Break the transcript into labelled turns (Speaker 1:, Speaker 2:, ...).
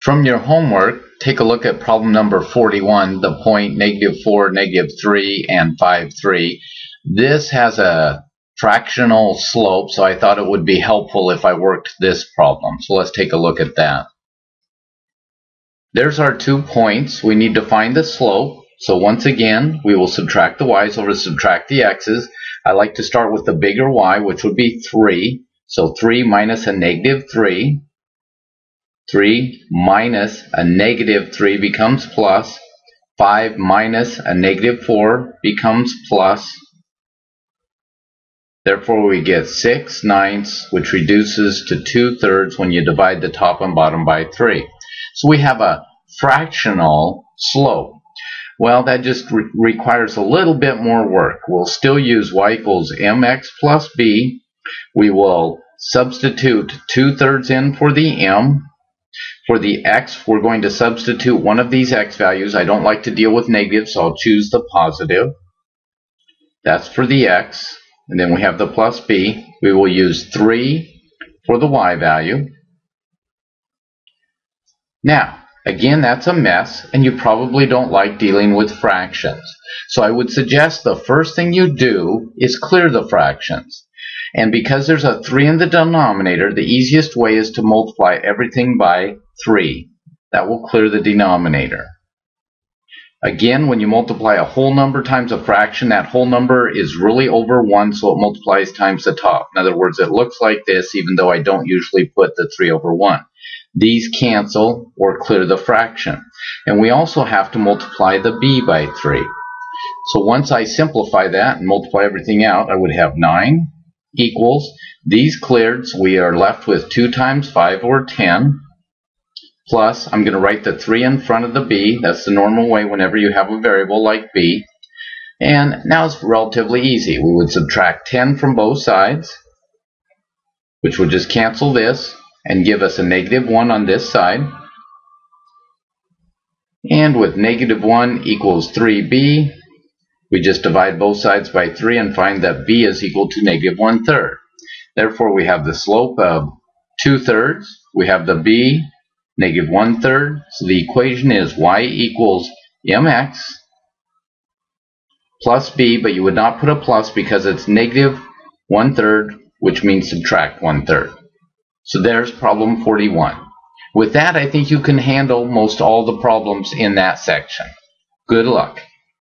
Speaker 1: From your homework, take a look at problem number 41, the point -4, -3, and 5, 3. This has a fractional slope, so I thought it would be helpful if I worked this problem. So let's take a look at that. There's our 2 points. We need to find the slope. So once again, we will subtract the y's over subtract the x's. I like to start with the bigger y, which would be 3. So 3 minus a -3. 3 minus a -3 becomes plus. 5 minus a -4 becomes plus. Therefore, we get 6/9, which reduces to 2/3 when you divide the top and bottom by 3. So we have a fractional slope. Well, that just requires a little bit more work. We'll still use y equals mx plus b. We will substitute 2/3 in for the m. For the x, we're going to substitute one of these x values. I don't like to deal with negatives, so I'll choose the positive. That's for the x. And then we have the plus b. We will use 3 for the y value. Now, again, that's a mess, and you probably don't like dealing with fractions. So I would suggest the first thing you do is clear the fractions. And because there's a 3 in the denominator, the easiest way is to multiply everything by 3. That will clear the denominator. Again, when you multiply a whole number times a fraction, that whole number is really over 1, so it multiplies times the top. In other words, it looks like this, even though I don't usually put the 3 over 1. These cancel or clear the fraction. And we also have to multiply the b by 3. So once I simplify that and multiply everything out, I would have 9 equals, these cleared, so we are left with 2 times 5 or 10. Plus, I'm going to write the 3 in front of the b. That's the normal way whenever you have a variable like b. And now it's relatively easy. We would subtract 10 from both sides, which would just cancel this and give us a -1 on this side. And with -1 equals 3b, we just divide both sides by 3 and find that b is equal to -1/3. Therefore, we have the slope of 2/3. We have the b, -1/3. So the equation is y equals mx plus b, but you would not put a plus because it's -1/3, which means subtract 1/3. So there's problem 41. With that, I think you can handle most all the problems in that section. Good luck.